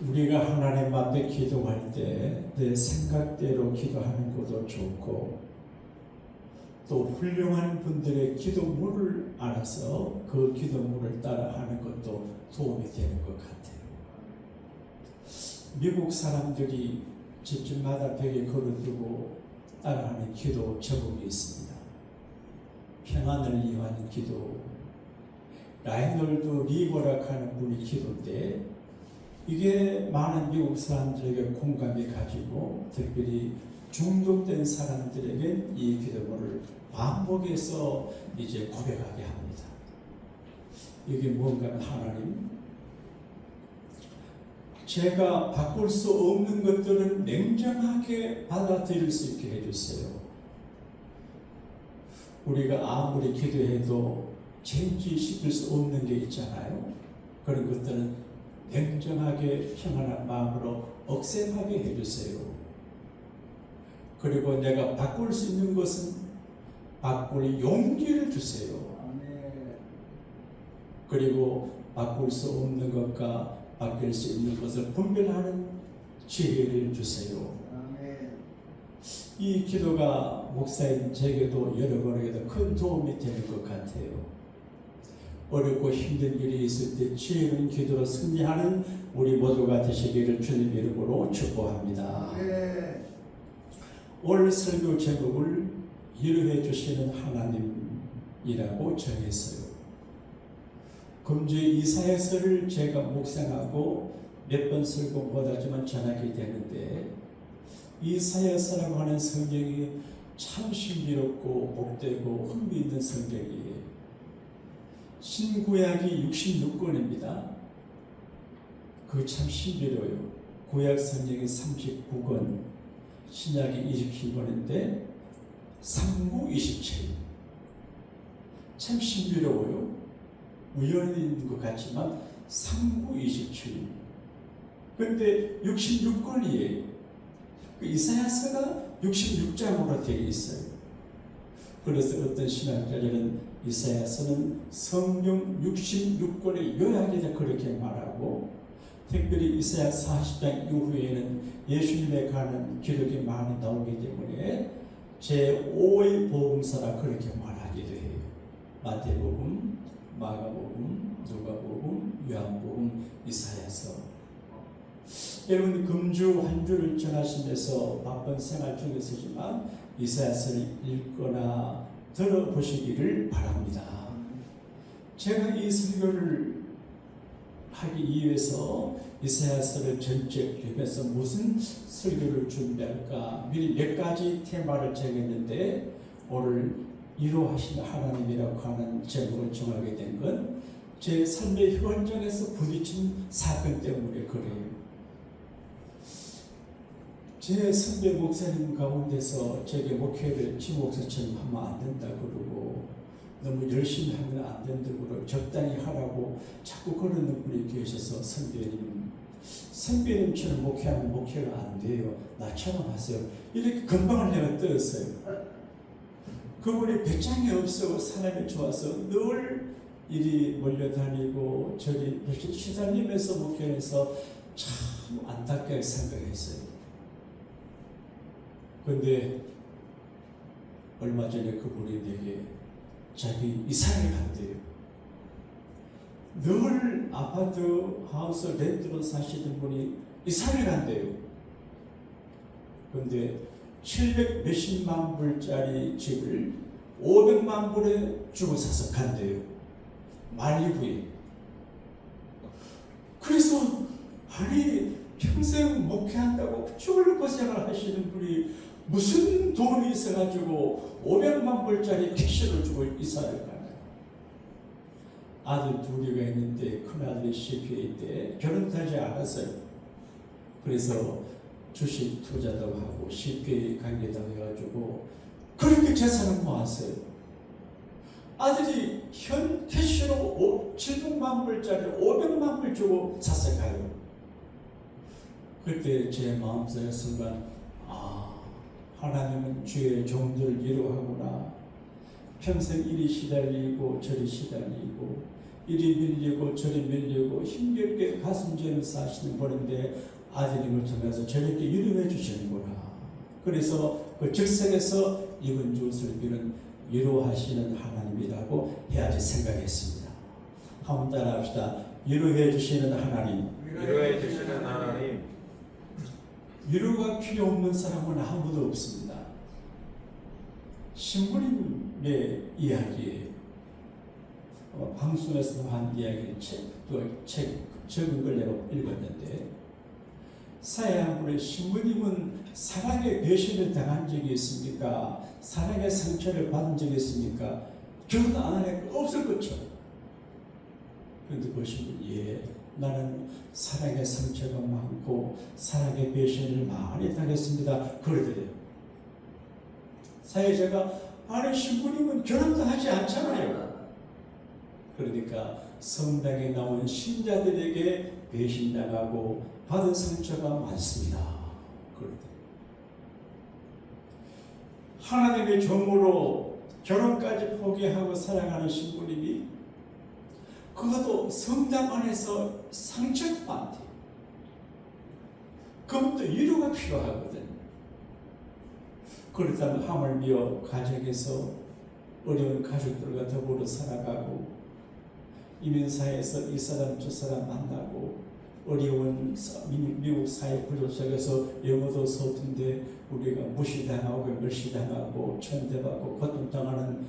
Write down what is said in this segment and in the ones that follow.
우리가 하나님 앞에 기도할 때 내 생각대로 기도하는 것도 좋고, 또 훌륭한 분들의 기도문을 알아서 그 기도문을 따라 하는 것도 도움이 되는 것 같아요. 미국 사람들이 집집마다 벽에 걸어두고 따라하는 기도 제목이 있습니다. 평안을 위한 기도. 라이놀드 리버락하는 분이 기도인데, 이게 많은 미국 사람들에게 공감이 가지고 특별히 중독된 사람들에게 이 기도문을 반복해서 이제 고백하게 합니다. 이게 뭔가 하면, 하나님, 제가 바꿀 수 없는 것들은 냉정하게 받아들일 수 있게 해주세요. 우리가 아무리 기도해도 체인지시킬 수 없는 게 있잖아요. 그런 것들은 냉정하게 평안한 마음으로 억셉하게 해주세요. 그리고 내가 바꿀 수 있는 것은 바꿀 용기를 주세요. 그리고 바꿀 수 없는 것과 바뀔 수 있는 것을 분별하는 지혜를 주세요. 이 기도가 목사인 제게도 여러분에게도 큰 도움이 되는 것 같아요. 어렵고 힘든 일이 있을 때 지혜로운 기도로 승리하는 우리 모두가 되시기를 주님 이름으로 축복합니다. 올 설교 제목을 위로해 주시는 하나님이라고 정했어요. 금주 이사야서를 제가 묵상하고 몇 번 설교 못하지만 전하게 되는데, 이사야서라고 하는 성경이 참 신비롭고 복되고 흥미있는 성경이에요. 신구약이 66권입니다. 그거 참 신비로워요. 구약 성경이 39권, 신약이 27권인데 3구 27. 참 신비로워요. 우연히 있는 것 같지만 3구 27. 그런데 66권이에요. 그 이사야서가 66장으로 되어 있어요. 그래서 어떤 신학자들은 이사야서는 성경 66권의 요약이다 그렇게 말하고, 특별히 이사야 40장 이후에는 예수님에 관한 기록이 많이 나오기 때문에 제5의 복음서라 그렇게 말하기도 해요. 마태복음, 마가복음, 누가복음, 요한복음, 이사야서. 여러분 금주 한 주를 전하시면서 바쁜 생활 중에서지만 이사야서를 읽거나 들어보시기를 바랍니다. 제가 이 설교를 하기 위해서 이사야서를 전체 읽으면서 무슨 설교를 준비할까 미리 몇 가지 테마를 정했는데, 오늘 위로하시는 하나님이라고 하는 제목을 정하게 된 건 제 삶의 현장에서 부딪힌 사건 때문에 그래요. 제 선배 목사님 가운데서 제게 목회를 지목사처럼 하면 안 된다 그러고, 너무 열심히 하면 안 된다 그러고, 적당히 하라고 자꾸 그러는 분이 계셔서, 선배님처럼 목회하면 목회가 안 돼요. 나처럼 하세요. 이렇게 건방을 내가 떨었어요. 그분이 배짱이 없어 사람이 좋아서 늘 이리 몰려다니고 저리 시달리면서 목회해서 참 안타깝게 생각했어요. 그런데 얼마 전에 그분이 내게 자기 이사를 간대요. 늘 아파트 하우스 렌트로 사시던 분이 이사를 간대요. 그런데 700 몇십만 불짜리 집을 500만 불에 주고 사서 간대요. 만리부에. 그래서 아니 평생 목회한다고 죽을 고생을 하시는 분이 무슨 돈이 있어가지고 500만 불짜리 캐시를 주고 이사를 가나요? 아들 둘이가 있는데 큰아들이 CPA 때 결혼도 하지 않았어요. 그래서 주식 투자도 하고 CPA 관계도 해가지고 그렇게 재산을 모았어요. 아들이 현 캐시로 700만 불짜리 500만 불 주고 샀어 가요. 그때 제 마음속에 순간, 하나님은 주의 종들을 위로하구나. 평생 이리 시달리고 저리 시달리고 이리 밀리고 저리 밀리고 힘겹게 가슴 죄를 사시는 분인데 아드님을 통해서 저렇게 위로해 주시는구나. 그래서 그 즉석에서 이번 주옷을 비는 위로하시는 하나님이라고 해야지 생각했습니다. 한번 따라합시다. 위로해 주시는 하나님. 위로해 주시는 하나님. 위로가 필요 없는 사람은 아무도 없습니다. 신부님의 이야기예요. 방송에서 한 이야기를 적은 걸 내가 읽었는데, 사회한분의 신부님은 사랑의 배신을 당한 적이 있습니까? 사랑의 상처를 받은 적이 있습니까? 결혼 안 하니까 없을 거죠. 그런데 그 신부는 예, 나는 사랑의 상처가 많고 사랑의 배신을 많이 당했습니다. 그러더래요. 사회자가 아니 신부님은 결혼도 하지 않잖아요. 그러니까 성당에 나온 신자들에게 배신당하고 받은 상처가 많습니다. 그러더래요. 하나님의 종으로 결혼까지 포기하고 사랑하는 신부님이 그것도 성당 안에서 상처가 많대요. 그것도 위로가 필요하거든. 그렇다면 하물며 가정에서 어려운 가족들과 더불어 살아가고 이민사회에서 이 사람 저 사람 만나고 어려운 미국 사회 구조 속에서 영어도 서툰데 우리가 무시당하고 멸시당하고 천대받고 고통당하는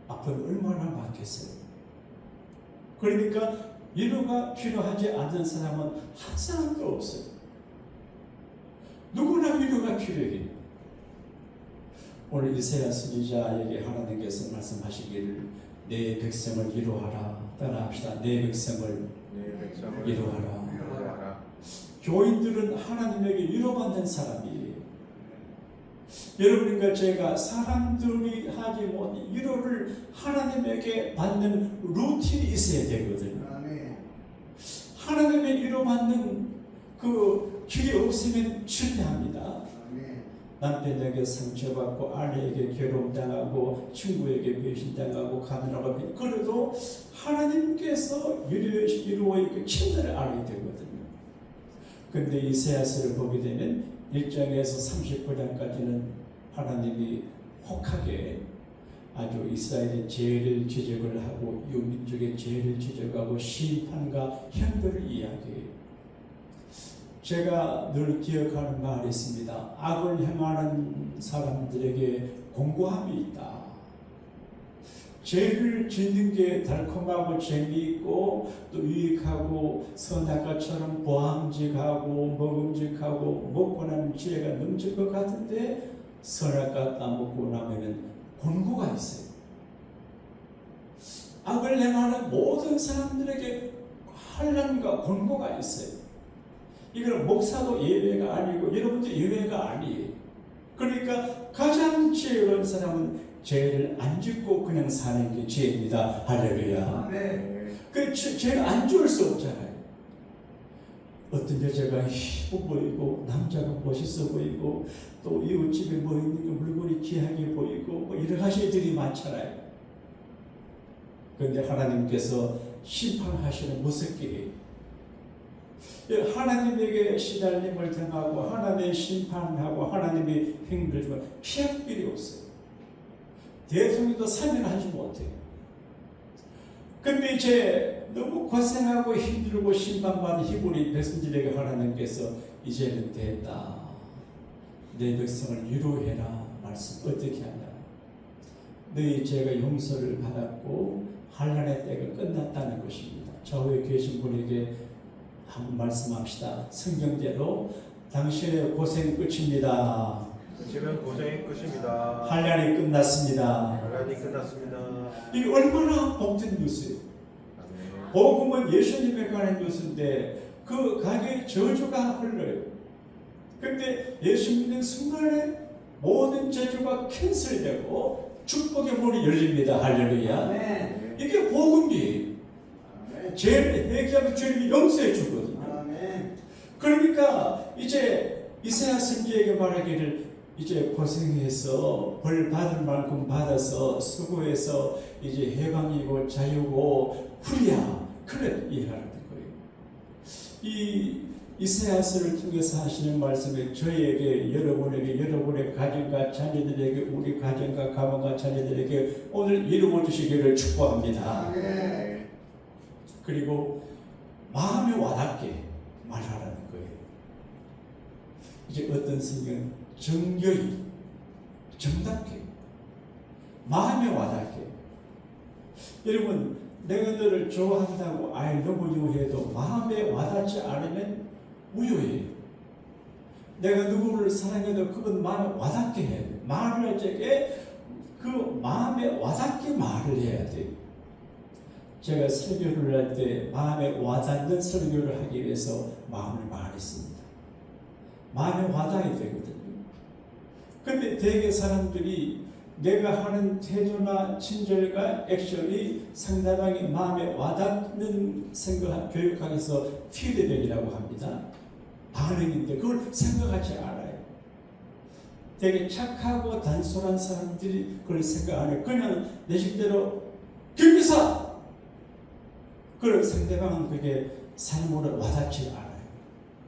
아픔이 얼마나 많겠어요. 그러니까 위로가 필요하지 않는 사람은 한 사람도 없어요. 누구나 위로가 필요해요. 오늘 이사야 선지자에게 하나님께서 말씀하시기를 내 백성을 위로하라. 따라합시다. 내 백성을 위로하라. 교인들은 하나님에게 위로받는 사람이에요. 여러분과 제가 사람들이 하지 못한 위로를 하나님에게 받는 루틴이 있어야 되거든요. 하나님의 위로받는 그 길이 없으면 실패합니다. 남편에게 상처받고 아내에게 괴로움당하고 친구에게 배신당하고 가느라고 그래도 하나님께서 위로의 친절을 알아야 되거든요. 근데 이사야서를 보게 되면 1장에서 39장까지는 하나님이 혹하게 아주 이스라엘의 죄를 지적을 하고 유민족의 죄를 지적하고 심판과 형벌을 이야기해요. 제가 늘 기억하는 말이 있습니다. 악을 행하는 사람들에게 공고함이 있다. 죄를 짓는 게 달콤하고 재미있고 또 유익하고 선악과처럼 보암직하고 먹음직하고 먹고 나면 지혜가 넘칠 것 같은데 선악과 따먹고 나면은 곤고가 있어요. 악을 행하는 모든 사람들에게 환난과 곤고가 있어요. 이건 목사도 예외가 아니고 여러분도 예외가 아니에요. 그러니까 가장 지혜로운 사람은 죄를 안 짓고 그냥 사는 게 죄입니다. 할렐루야. 네. 그 죄를 안 지을 수 없잖아요. 어떤 여자가 예뻐 보이고 남자가 멋있어 보이고 또 이웃집에 뭐 있는 게 물건이 귀하게 보이고 뭐 여러 가지 일들이 많잖아요. 그런데 하나님께서 심판하시는 무섭게 해요. 하나님에게 시달림을 당하고 하나님의 심판하고 하나님의 행위를 주면 피할 길이 없어요. 대통령도 사면하지 못해요. 근데 이제 너무 고생하고 힘들고 심판받은 히브리 백성들에게 하나님께서 이제는 됐다. 내 백성을 위로해라. 말씀 어떻게 하냐. 너희 죄가 용서를 받았고 환난의 때가 끝났다는 것입니다. 좌우에 계신 분에게 한번 말씀합시다. 성경대로 당신의 고생 끝입니다. 지금 고생이 끝입니다. 환난이 끝났습니다. 환난이 끝났습니다. 이게 얼마나 복된 뉴스예요. 복음은 예수님에 관한 뉴스인데 그 가게에 저주가 흘러요. 근데 예수 믿는 순간에 모든 저주가 캔슬되고 축복의 문이 열립니다. 할렐루야. 네. 이게 복음이에요. 죄를 회개하면 죄를 용서해 주거든요. 그러니까 이제 이사야 선지자에게 말하기를 이제 고생해서 벌 받을 만큼 받아서 수고해서 이제 해방이고 자유고 후리야. 그래 이해하는 거예요. 이 이사야서를 통해서 하시는 말씀에 저희에게, 여러분에게, 여러분의 가정과 자녀들에게, 우리 가정과 가문과 자녀들에게 오늘 이루어 주시기를 축복합니다. 그리고 마음에 와닿게 말하라는 거예요. 이제 어떤 성경 정교히, 정답게, 마음에 와닿게. 여러분, 내가 너를 좋아한다고 I love you 해도 마음에 와닿지 않으면 무효예요. 내가 누구를 사랑해도 그건 마음에 와닿게 해야 돼요. 말을 할 적에 그 마음에 와닿게 말을 해야 돼요. 제가 설교를 할 때 마음에 와닿는 설교를 하기 위해서 마음을 많이 씁니다. 마음에 와닿아야 되거든요. 근데 대개 사람들이 내가 하는 태도나 친절과 액션이 상대방의 마음에 와닿는 생각, 교육학에서 피드백이라고 합니다. 반응인데 그걸 생각하지 않아요. 되게 착하고 단순한 사람들이 그걸 생각 안 해요. 그냥 내 식대로 경기사! 그런 상대방은 그게 삶으로 와닿지 않아요.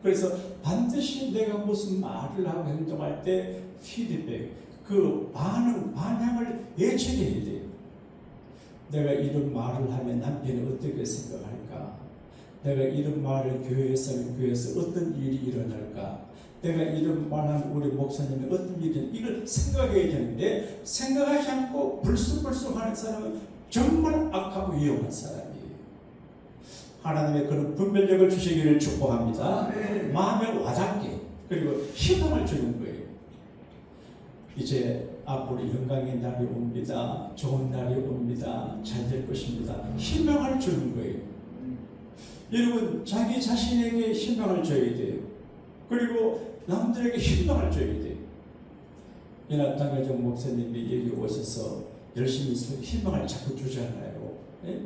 그래서 반드시 내가 무슨 말을 하고 행동할 때 피드백, 그 반향을 예측해야 돼요. 내가 이런 말을 하면 남편이 어떻게 생각할까? 내가 이런 말을 교회에서는 교회에서 어떤 일이 일어날까? 내가 이런 말하면 우리 목사님이 어떤 일이 이걸 생각해야 되는데 생각하지 않고 불쑥불쑥 하는 사람은 정말 악하고 위험한 사람이에요. 하나님의 그런 분별력을 주시기를 축복합니다. 마음에 와닿게, 그리고 희망을 주는 거예요. 이제 앞으로 영광의 날이 옵니다. 좋은 날이 옵니다. 잘 될 것입니다. 희망을 주는 거예요. 여러분, 자기 자신에게 희망을 줘야 돼요. 그리고 남들에게 희망을 줘야 돼요. 이날 당회장 목사님이 여기 오셔서 열심히 희망을 자꾸 주잖아요. 예?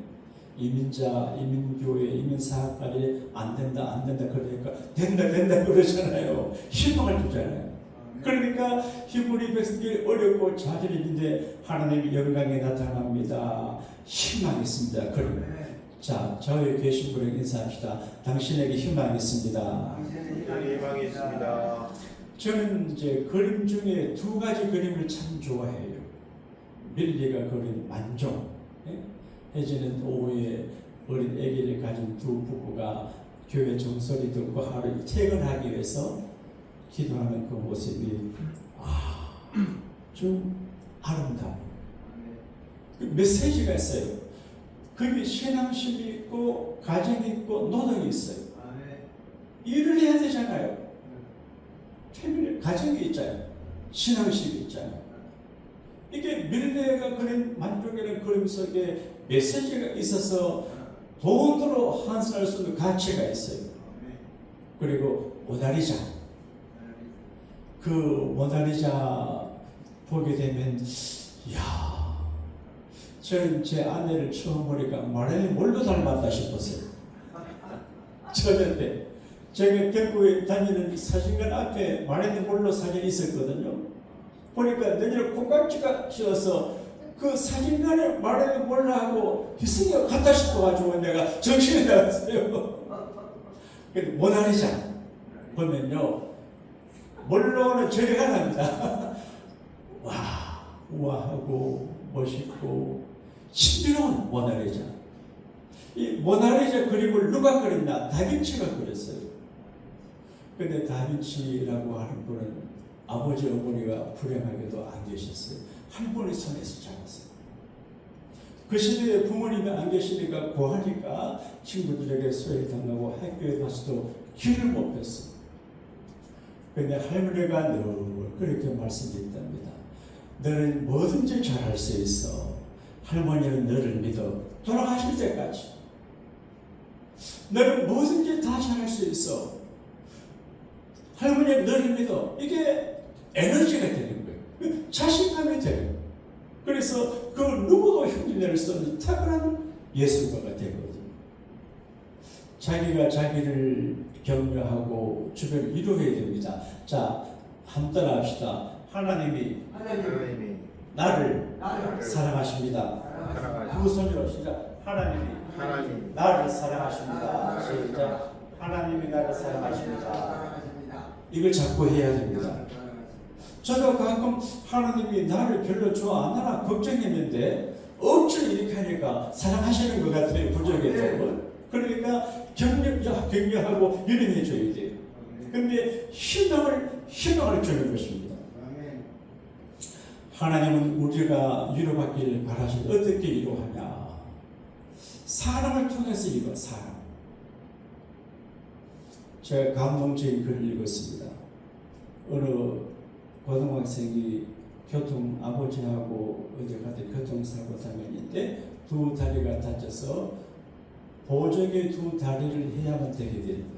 이민자, 이민교회, 이민사학까지 안 된다 그러니까 된다 그러잖아요. 희망을 주잖아요. 그러니까 히브리 백성들이 어렵고 좌절했는데 하나님의 영광이 나타납니다. 희망이 있습니다. 자, 저희 계신 분에게 인사합시다. 당신에게 희망이 있습니다. 희망이 있습니다. 저는 이제 그림 중에 두 가지 그림을 참 좋아해요. 밀리가 그린 만종. 혜진은 오후에 어린 아기를 가진 두 부부가 교회 종소리 듣고 하루 퇴근하기 위해서 기도하는 그 모습이 좀 아름다워. 그 메시지가 있어요. 그게 신앙심이 있고 가정이 있고 노동이 있어요. 일을 해야 되잖아요. 패밀리 가정이 있잖아요. 신앙심이 있잖아요. 이게 밀레가 그린 만족이라는 그림 속에 메시지가 있어서 돈으로 환산할 수 있는 가치가 있어요. 그리고 모나리자, 그 모나리자 보게 되면 저는 제 아내를 처음 보니까 마릴린 몰로 닮았다 싶었어요. 저녁 때 제가 대구에 다니는 사진관 앞에 마릴린 몰로 사진이 있었거든요. 보니까 내년에 콩깍지가 씌어서 그 사진관에 마릴린 몰라하고 희승이가 같다 싶어가지고 내가 정신이 나갔어요. 근데 모나리자 보면요, 몰로는 저리가 납니다. 와, 우아하고 멋있고 신비로운 모나리자. 이 모나리자 그림을 누가 그렸나? 다빈치가 그렸어요. 근데 다빈치라고 하는 분은 아버지 어머니가 불행하게도 안 계셨어요. 할머니 손에서 자랐어요. 그 시대에 부모님이 안 계시니까 고하니까 친구들에게 소외당하고 학교에 가서도 길을 못 폈어요. 근데 할머니가 늘 그렇게 말씀드렸답니다. 너는 뭐든지 잘할 수 있어. 할머니는 너를 믿어. 돌아가실 때까지. 너는 뭐든지 다 잘할 수 있어. 할머니는 너를 믿어. 이게 에너지가 되는 거예요. 자신감이 돼요. 그래서 그 누구도 흉내낼 수 없는 탁월한 예술가가 되거든요. 자기가 자기를 격려하고 주변을 위로해야 됩니다. 자, 한번 합시다. 하나님이 나를 사랑하십니다. 두 손으로 시작. 하나님이 하나님 나를 사랑하십니다. 시작. 하나님이 나를 사랑하십니다. 이걸 자꾸 해야 됩니다. 저도 가끔 하나님이 나를 별로 좋아 안 하나 걱정했는데 억지로 이렇게 하니까 사랑하시는 것 같아요. 부족했다고. 그러니까 격려하고 유념해 줘야 돼요. 근데 희망을 주는 것입니다. 하나님은 우리가 위로받기를 바라시는데 어떻게 위로하냐? 사람을 통해서 위로, 사람. 제가 감동적인 글을 읽었습니다. 어느 고등학생이 아버지하고 어제 같은 교통사고 장면인데 두 다리가 다쳐서 보조개 두 다리를 해야만 되게 됩니다.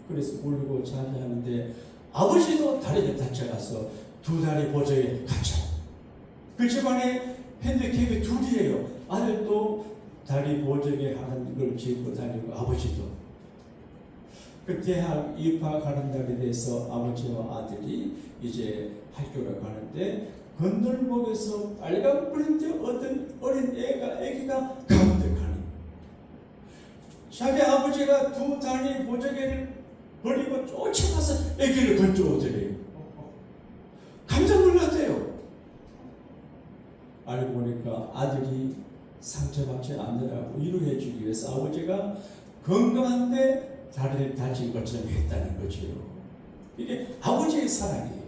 그래서 울고 자제하는데 아버지도 다리를 다쳐가서 두 다리 보조개 갇혀. 그 집안에 핸디캡이 둘이에요. 아들도 다리 보조개 하는 걸 짚고 다니고 아버지도. 그 대학 입학하는 날에 대해서 아버지와 아들이 이제 학교를 가는데 건널목에서 빨간불인데 어떤 어린 애기가 가운데 가는. 자기 아버지가 두 다리 보조개를 버리고 쫓아가서 애기를 건져오더래요. 깜짝 놀랐대요. 알고 보니까 아들이 상처받지 않으라고 위로해 주기 위해서 아버지가 건강한데 다리를 다친 것처럼 했다는 거죠. 이게 아버지의 사랑이에요.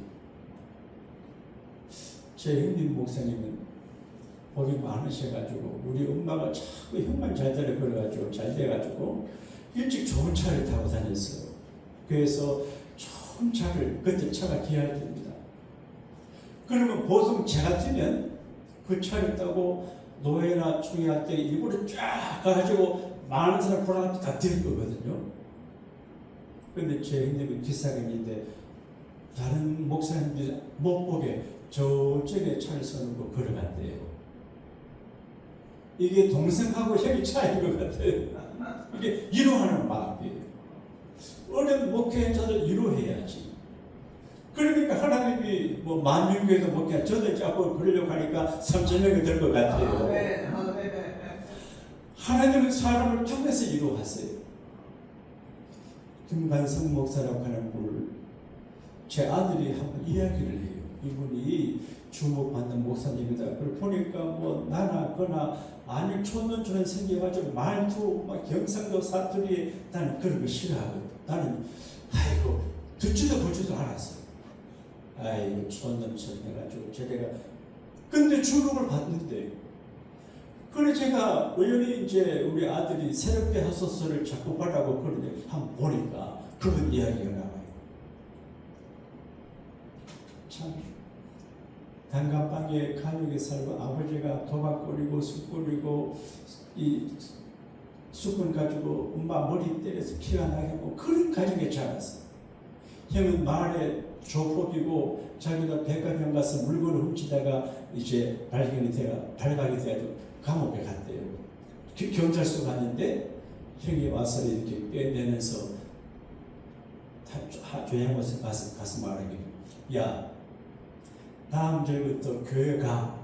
제 형님 목사님은 복이 많으셔가지고 우리 엄마가 자꾸 형만 잘 되려 그래가지고 잘 돼가지고 일찍 좋은 차를 타고 다녔어요. 그래서 좋은 차를 그때 차가 귀할 때입니다. 그러면 보통 제 같으면 그 차를 타고 노예나 추위할 때 일부러 쫙 가가지고 많은 사람 보라고 다 드릴 거거든요. 근데 제 형님이 뒷사람인데 다른 목사님들 못 보게 저쪽에 차를 서놓고 걸어갔대요. 이게 동생하고 형이 차이인 것 같아요. 이게 위로하는 마음이에요. 어린 목회자들 위로해야지. 그러니까 하나님이 뭐 10,000명에도 목회 저들 자꾸 그러려고 하니까 3,000명이 될 것 같아요. 하나님은 사람을 통해서 위로하세요. 김관성 목사라고 하는 분을 제 아들이 한번 이야기를 해요. 이분이 주목받는 목사님이다. 그걸 보니까 뭐 나나 거나 아니 촌놈처럼 생겨가지고 말투 막 경상도 사투리 나는 그런 거 싫어하거든. 나는 아이고 듣지도 보지도 않았어. 아이고 촌놈처럼 해가지고 제가 근데 주목을 받는데 그래 제가 우연히 이제 우리 아들이 새롭게 하소서를 작곡하라고 그러는데 한번 보니까 그런 이야기가 나와요. 참 단칸방에 감옥에 살고 아버지가 도박 꾸리고 술 꾸리고 이 술꾼 가지고 엄마 머리 때려서 피가 나게 하고 그런 가정에 자랐어. 형은 마을에 조폭이고 자기가 백화점 가서 물건을 훔치다가 이제 발각이 돼가지고 감옥에 갔대요. 경찰서 갔는데 형이 와서 이렇게 빼내면서 조양원에 가서 말하기 야 다음 절부터 교회 가.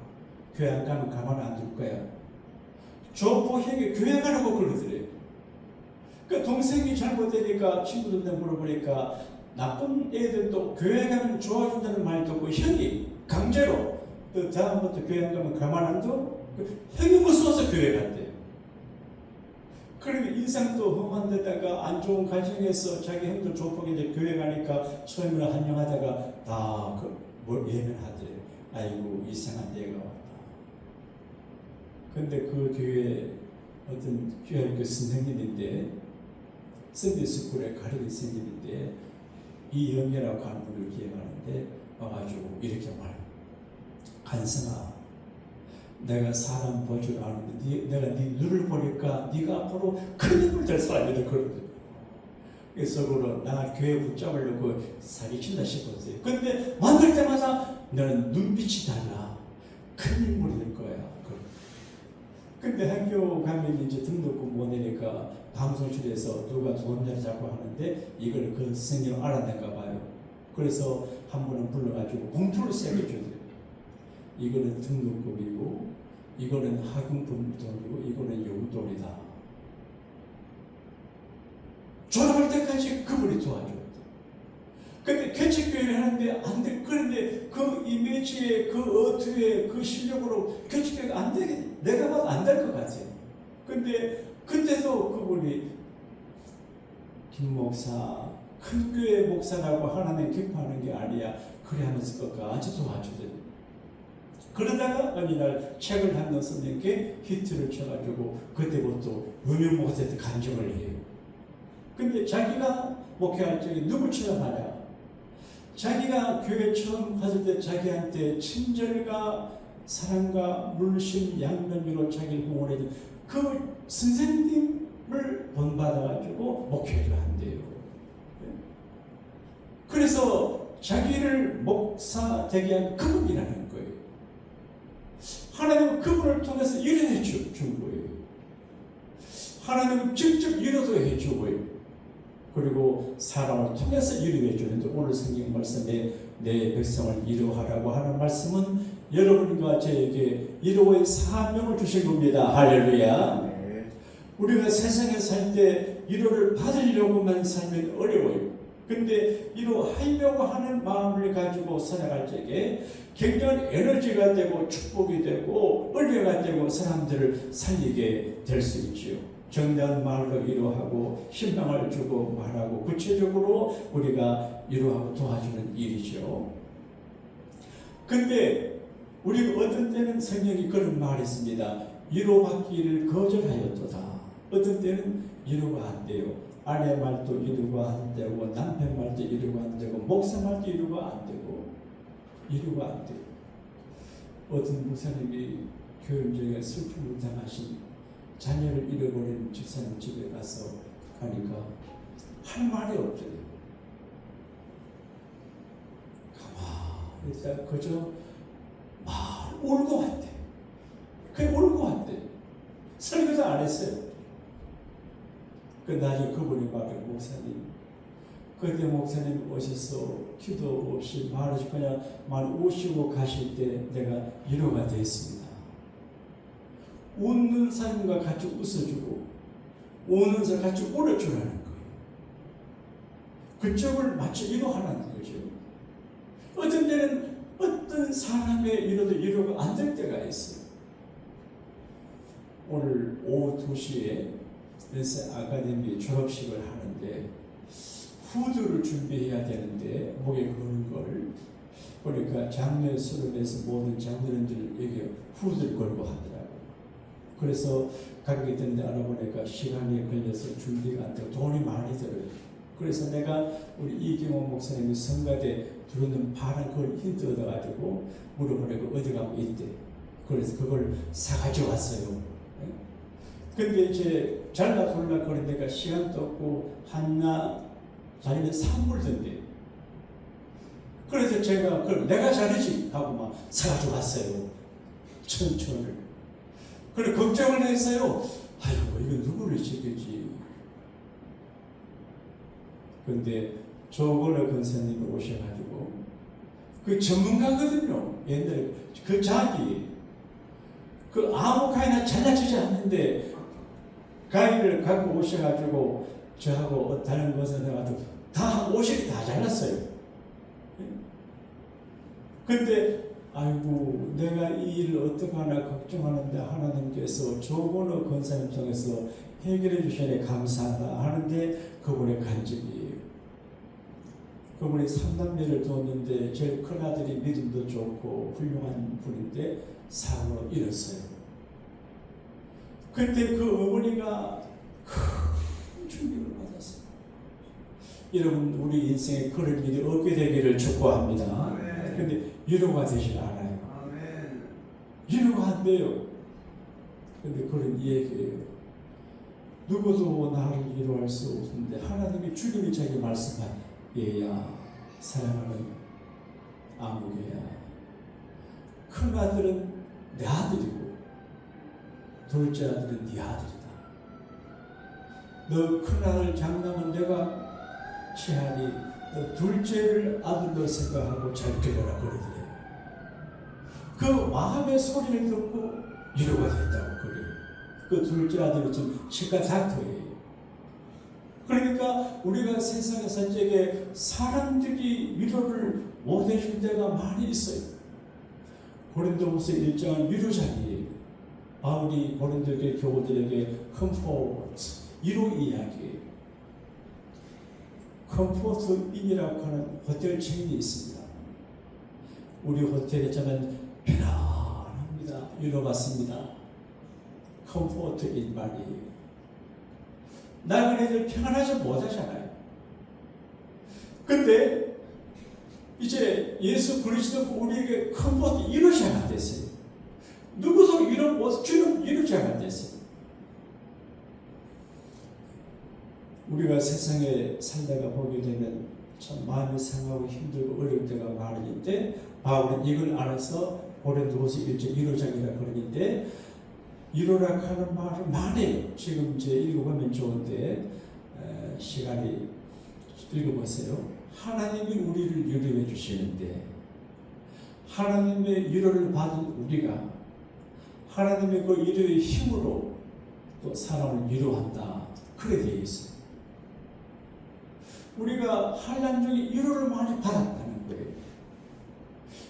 교회 안 가면 가만 안 둘 거야. 조폭형이 교회 가라고 그러더래요. 그 동생이 잘못되니까 친구들한테 물어보니까 나쁜 애들도 교회 가면 좋아진다는 말 듣고 형이 강제로 그 다음부터 교회 안 가면 가만 안 둬? 형이 무서워서 교회 갔대요. 그러면 인상도 험한 데다가 안 좋은 가정에서 자기 형도 조폭인데 교회 가니까 처음에는 한영하다가 다 뭘 예면하더래요. 아이고 이상한 데가 왔다. 근데 그 교회 어떤 교회 선생님인데 샌디스쿨에 가르친 선생님인데 이영애라고 하는 분을 기억하는데 와가지고 이렇게 말해요. 간성아 내가 사람 볼 줄 아는데 내가 네 눈을 보니까 네가 앞으로 큰 힘을 될 사람이다 그러거든. 그래서 나 교회 붙잡으려고 사기친다 싶었어요. 근데 만날 때마다 너는 눈빛이 달라. 큰 인물이 될 거야. 근데 학교 가면 이제 등록금 못 내니까 방송실에서 누가 좋은 자리 잡고 하는데 이걸 그 선생님 알아낸가 봐요. 그래서 한 분은 불러가지고 봉투를 세게 줘요. 이거는 등록금이고 이거는 학용품 돈이고 이거는 용돈이다. 졸업할 때까지 그분이 도와줬대. 근데 개척교회를 하는데 안 돼. 그런데 그 이미지에, 그 어투에, 그 실력으로 개척교회가 안 되게, 내가 봐도 안 될 것 같아. 근데 그때도 그분이 김 목사, 큰 교회 목사라고 하나님 기뻐하는 게 아니야. 그래 하면서 끝까지 도와주더니. 그러다가 어느 날 책을 한 권 선생님께 히트를 쳐가지고 그때부터 유명 목사한테 간증을 해요. 근데 자기가 목회할 적에 누구 체험하냐? 자기가 교회 처음 갔을 때 자기한테 친절과 사랑과 물심 양면으로 자기를 응원해준 그 선생님을 본받아가지고 목회를 한대요. 그래서 자기를 목사 되게 한 그분이라는 거예요. 하나님은 그분을 통해서 일해 준 거예요. 하나님은 직접 일도 해주고요. 그리고 사람을 통해서 이루어 주는데 오늘 성경 말씀에 내 백성을 이루하라고 하는 말씀은 여러분과 저에게 이루어의 사명을 주신 겁니다. 할렐루야. 네. 우리가 세상에 살 때 위로를 받으려고만 살면 어려워요. 근데 위로하려고 하는 마음을 가지고 살아갈 적에 굉장한 에너지가 되고 축복이 되고 은혜가 되고 사람들을 살리게 될 수 있지요. 정당한 말로 위로하고 희망을 주고 말하고 구체적으로 우리가 위로하고 도와주는 일이죠. 근데 우리가 어떤 때는 성경이 그런 말이 있습니다. 위로받기를 거절하였도다. 어떤 때는 위로가 안 돼요. 아내 말도 위로가 안 되고 남편 말도 위로가 안 되고 목사 말도 위로가 안 되고 위로가 안 돼요. 어떤 목사님이 교회 중에 슬픔을 당하신 자녀를 잃어버린 집사님 집에 가서 가니까 할 말이 없더래요. 가만히 있다가 그저 막 울고 왔대. 그냥 울고 왔대. 설교도 안 했어요. 그 나중에 그분이 말해요. 목사님, 그때 목사님 오셔서 기도 없이 말하시 그냥 말 오시고 가실 때 내가 위로가 됐습니다. 웃는 사람과 같이 웃어주고 우는 사람 같이 울어주라는 거예요. 그쪽을 맞춰 위로하라는 거죠. 어떤 때는 어떤 사람의 위로도 위로가 안 될 때가 있어요. 오늘 오후 2시에 연세 아카데미 졸업식을 하는데 후드를 준비해야 되는데 목에 거는 걸 보니까 장례 수업에서 모든 장로님들에게 후드를 걸고 하더라고요. 그래서 가게 됐는데 알아보니까 시간이 걸려서 준비가 안 되고 돈이 많이 들어요. 그래서 내가 우리 이경호 목사님이 성가대 들어오는 파란 걸 힌트 얻어가지고 물어보니까 어디 가고 있대. 그래서 그걸 사가지고 왔어요. 근데 이제 잘라 돌라 그러니까 시간도 없고 한나 자기는 산물 든대. 그래서 제가 그걸 내가 잘하지 하고 막 사가지고 왔어요. 천천을. 그래 걱정을 했어요. 아이고 이거 누구를 지키지. 근데 조건호 권사님이 오셔가지고 그 전문가거든요. 옛날에 그 자기 그 아무 가위나 잘라주지 않는데 가위를 갖고 오셔가지고 저하고 다른 것을 해가지고 다 옷이 다 잘랐어요. 근데 아이고 내가 이 일을 어떻게 하나 걱정하는데 하나님께서 조건호 권사님 통해서 해결해 주시니 감사하다 하는데 그분의 간증이에요. 그분이 3남매를 뒀는데 제일 큰 아들이 믿음도 좋고 훌륭한 분인데 사고로 잃었어요. 그때 그 어머니가 큰 충격을 받았어요. 여러분 우리 인생에 그런 일이 없게 되기를 축복합니다. 근데 위로가 되질 않아요. 위로가 안 돼요. 근데 그런 얘기예요. 누구도 나를 위로할 수 없는데 하나님이 주님이 자기 말씀한 얘야 사랑하는 아무개야 큰 아들은 내 아들이고 둘째 아들은 네 아들이다. 너 큰 아들 장남은 내가 취하니 너 둘째를 아들로 생각하고 잘 기도라 그러더래요. 그 마음의 소리를 듣고 위로가 됐다고 그래요. 그 둘째 아들은 지금 치과 닥터예요. 그러니까 우리가 세상에서 이제 사람들이 위로를 못 해줄 때가 많이 있어요. 고린도후서 1장은 위로자기예요. 바울이 고린도교회 교우들에게 컴포트, 위로 이야기예요. 컴포트인이라고 하는 호텔 체인이 있습니다. 우리 호텔에 자면 편안합니다. 위로받습니다. 컴포트인 말이에요. 나그네들 평안하지 못하잖아요. 근데 이제 예수 그리스도가 우리에게 컴포트 이루자가 됐어요. 누구도 이런 못 주는 이루자가 됐어요. 우리가 세상에 살다가 보게 되면 참 마음이 상하고 힘들고 어려울 때가 많은데 바울은 이걸 알아서 고린도후서 1장 1호장이라 그러는데 이루라 하는 말을 많이 지금 이제 읽어보면 좋은데 시간이 읽어보세요. 하나님이 우리를 위로해 주시는데 하나님의 위로를 받은 우리가 하나님의 그 위로의 힘으로 또 사람을 위로한다. 그래 되어 있어요. 우리가 환난 중에 위로를 많이 받았다는 거예요.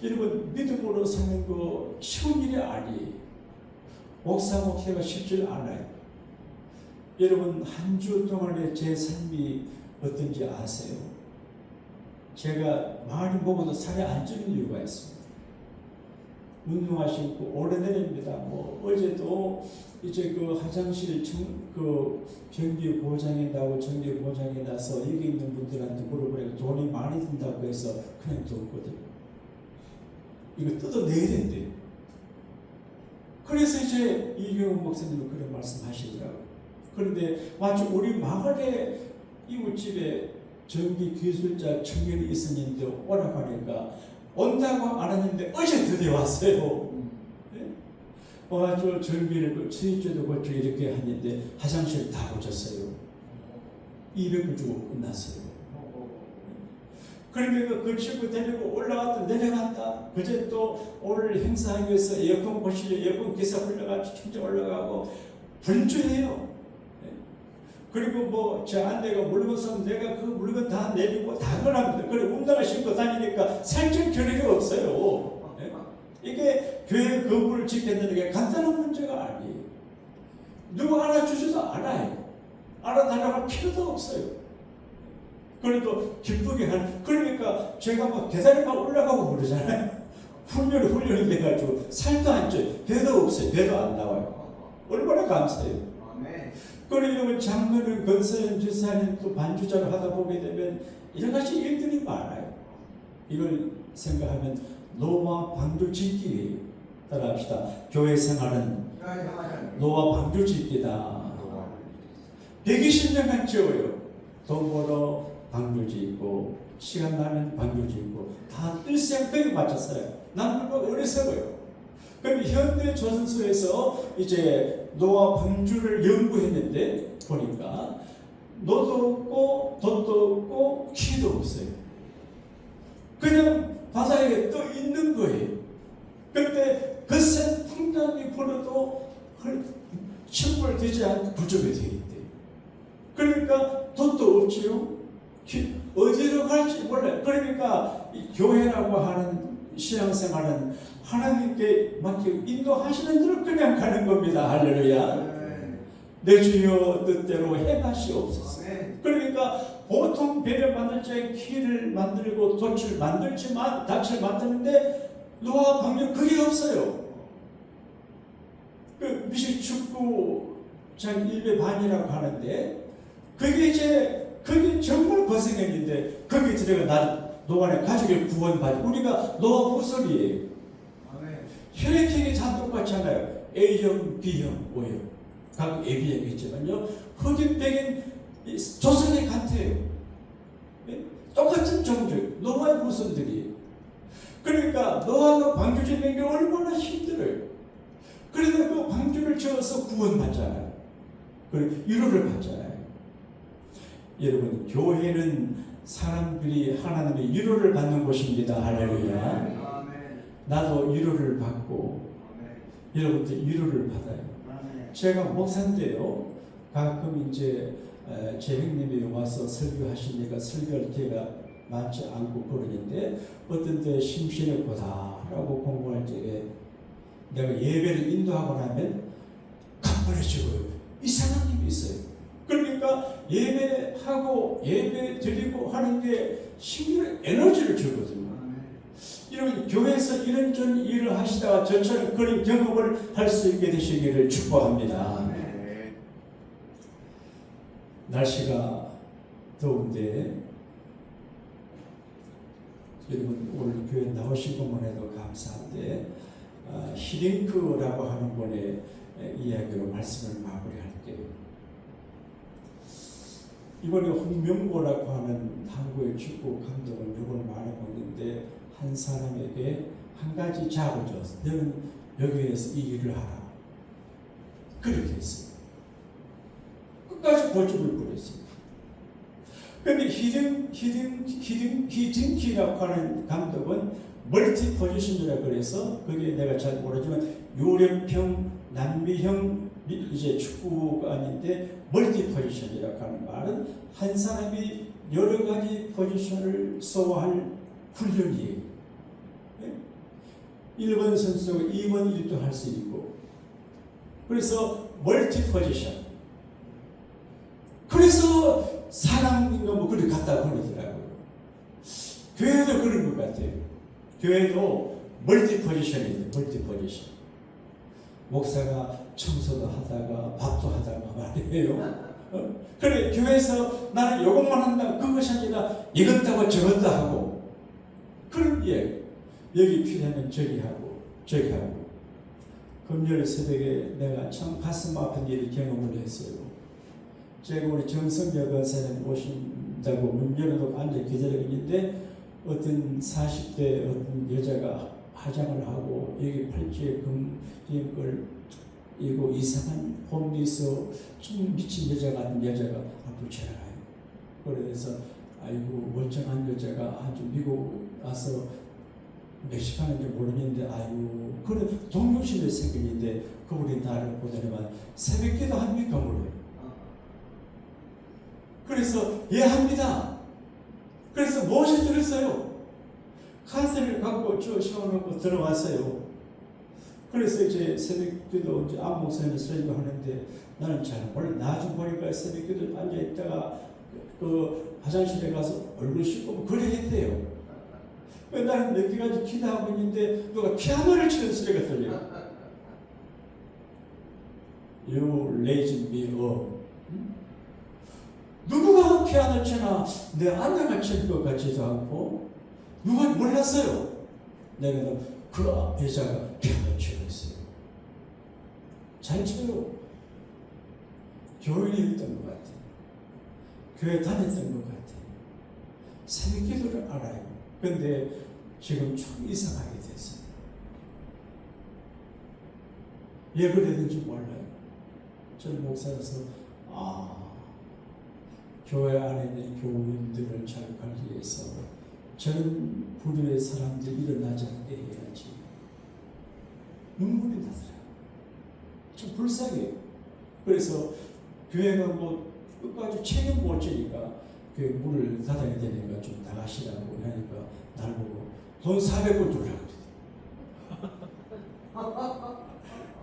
여러분 믿음으로 사는 거 쉬운 일이 아니에요. 목사목회가 쉽지 않아요. 여러분 한 주 동안의 제 삶이 어떤지 아세요? 제가 많이 먹어도 살이 안 찌는 이유가 있습니다. 운동하시고 오래내립니다. 어제도 이제 그 화장실 그 변기 고장이 나고 전기 고장이 나서 여기 있는 분들한테 물어보니까 돈이 많이 든다고 해서 그냥 뒀거든요. 이거 뜯어내야 된대요. 그래서 이제 이경훈 목사님은 그런 말씀하시더라고요. 그런데 마치 우리 마을에 이웃집에 전기 기술자 청년이 있었는데 오라고 하니까 온다고 안 했는데 어제 드디어 왔어요. 와가지고 전기를 수입제도 고쳐 이렇게 하는데 화장실 다 고쳤어요. 200불 주고 끝났어요. 그러니까 그 친구 데리고 올라갔다 내려갔다. 그제 또 오늘 행사하기 위해서 에어컨 보시죠. 에어컨 기사 올라가고 충전 올라가고 분주해요. 그리고 제 아내가 물건 사면 내가 그 물건 다 내리고 다 걸합니다. 그래 운동화 신고 다니니까 살ጭ 겨를이 없어요. 이게 교회 거부를 지켰다는 게 간단한 문제가 아니에요. 누구 알아주지도 않아요. 알아달라고 할 필요도 없어요. 그래도 기쁘게 그러니까 제가 계단에 막 올라가고 그러잖아요. 훈련이 돼가지고 살도 안 쪄요. 배도 없어요. 배도 안 나와요. 얼마나 감사해요. 그러려면 장로는 권사님 주사님 또 반주자를 하다 보게 되면 이런 가지 일들이 많아요. 이걸 생각하면 노와 방주 짓기예요. 따라합시다. 교회 생활은 노와 방주 짓기다. 120년간 지어요. 돈 벌어 방주 짓고 시간 나면 방주 짓고 다 일생벽에 맞췄어요. 남들보다 어리석어요. 그럼 현대 조선소에서 이제 노와 방주를 연구했는데 보니까 노도 없고 돛도 없고 키도 없어요. 그냥 바다에 떠 있는 거예요. 그런데 거센 풍랑이 불어도 침몰되지 않고 구조가 되어 있대요. 그러니까 돛도 없지요. 어디로 갈지 몰라요. 그러니까 이 교회라고 하는 신앙생활은 하나님께 맡기고 인도하시는 대로 그냥 가는 겁니다. 할렐루야. 내 주여 뜻대로 행하시옵소서. 그러니까 보통 배를 만들 때 키를 만들고 돛을 만들지만 닻을 만드는데 노아 방류 그게 없어요. 그 미식 축구장 1배 반이라고 하는데 그게 정말 고생했는데 거기 들어가 노아의 가족의 구원받이 우리가 노아 후손이에요. 혈액형이 다 똑같잖아요. A형, B형, O형. 각 AB형이 있지만요. 흑인, 백인, 조선의 같아요. 똑같은 종족, 노아의 후손들이에요. 그러니까 노아가 방주 짓는 게 얼마나 힘들어요. 그래서 그 방주를 지어서 구원받잖아요. 그리고 위로를 받잖아요. 여러분, 교회는 사람들이 하나님의 위로를 받는 곳입니다. 할렐루야. 나도 위로를 받고 여러분들 위로를 받아요. 제가 목사인데요. 가끔 이제 제 형님이 와서 설교하시니까 설교할 기회가 많지 않고 그러는데 어떤 때 심신의 고다라고 공부할 적에 내가 예배를 인도하고 나면 가버려지고요. 이상한 힘이 있어요. 그러니까 예배하고 예배 드리고 하는 게 신경을 에너지를 주거든요. 이런 교회에서 이런저런 일을 하시다가 저처럼 그런 경험을 할 수 있게 되시기를 축복합니다. 네. 날씨가 더운데 여러분 오늘 교회 나오신 것만 해도 감사한데 히딩크라고 하는 분의 이야기로 말씀을 마무리할게요. 이번에 홍명보라고 하는 한국의 축구 감독은 욕을 많이 먹는데 한 사람에게 한 가지 작을 줬어. 너는 여기에서 이 일을 하라. 그렇게 했어요. 끝까지 고집을 부렸어요. 그런데 히딩키라고 하는 감독은 멀티 포지션이라 그래서 그게 내가 잘 모르지만 유럽형, 남미형 이제 축구가 아닌데 멀티 포지션이라고 하는 말은 한 사람이 여러 가지 포지션을 소화할 훈련이에요. 1번 선수가 2번 일도 할 수 있고 그래서 멀티 포지션 그래서 사람인가 뭐 그렇게 갖다 보내더라고요. 교회도 그런 것 같아요. 교회도 멀티 포지션인데 멀티 포지션 목사가 청소도 하다가 밥도 하다가 말이에요. 그래 교회에서 나는 요것만 한다 그것이 아니라 이것도 저것도 하고 그런 예 여기 필요하면 저기 하고 저기 하고 금요일 새벽에 내가 참 가슴 아픈 일을 경험을 했어요. 제가 우리 정성여 권사님 오신다고 문 열어놓고 앉아 기다리고 있는데 어떤 40대 어떤 여자가 화장을 하고 여기 팔찌에 금걸 이고 이상한 홈리스 좀 미친 여자 같은 여자가 앞으로 지나가요. 그래서 아이고 멀쩡한 여자가 아주 미국 와서 멕시카는지 모르겠는데 아이고 그래 동료심의 생긴인데 그분이 나를 보더니만 새벽기도 합니까 물어요. 그래서 예 합니다. 그래서 무엇을 들었어요? 카드를 갖고 씌워놓고 들어왔어요. 그래서 이제 새벽기도 이제 안 목사님 설교하는데 나는 잘 몰라. 나중 보니까 새벽기도 앉아 있다가 그 화장실에 가서 얼굴 씻고 그래 했대요. 나는 몇 개까지 기도하고 있는데 누가 피아노를 치는 소리가 들려요. You raise me up. 누구가 피아노 치나 내 아내가 칠 것 같지도 않고 누가 몰랐어요. 내가 그 여자가 피아노 치고 있어요. 잘 쳐요. 교인이 있던 것 같아요. 교회 다녔던 것 같아요. 새벽 기도를 알아요. 근데 지금 좀 이상하게 됐어요. 왜 그랬는지 몰라요. 저는 목사로서 교회 안에 있는 교인들을 잘 관리해서 저런 부류의 사람들이 일어나지 않게 해야지. 눈물이 나더라고요. 좀 불쌍해요. 그래서 교회가 뭐 끝까지 책임 못 지니까 그 문을 닫아야 되니까 좀 나가시라고 하니까 날 보고 돈 400불 주려고 그래요.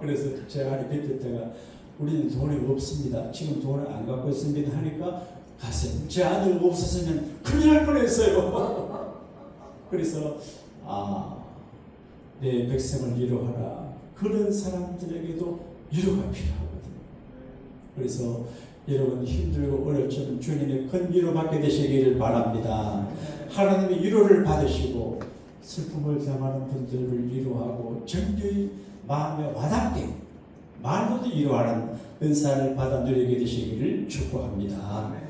그래서 제 아내 뱉었다가 우리는 돈이 없습니다. 지금 돈을 안 갖고 있습니다 하니까 가세요. 제 아들 없었으면 큰일 날 뻔했어요. 그래서 내 백성을 위로하라. 그런 사람들에게도 위로가 필요하거든요. 그래서 여러분 힘들고 어렵지만 주님의 큰 위로 받게 되시기를 바랍니다. 하나님의 위로를 받으시고 슬픔을 당하는 분들을 위로하고 정교히 마음에 와닿게 말로도 위로하는 은사를 받아 누리게 되시기를 축복합니다.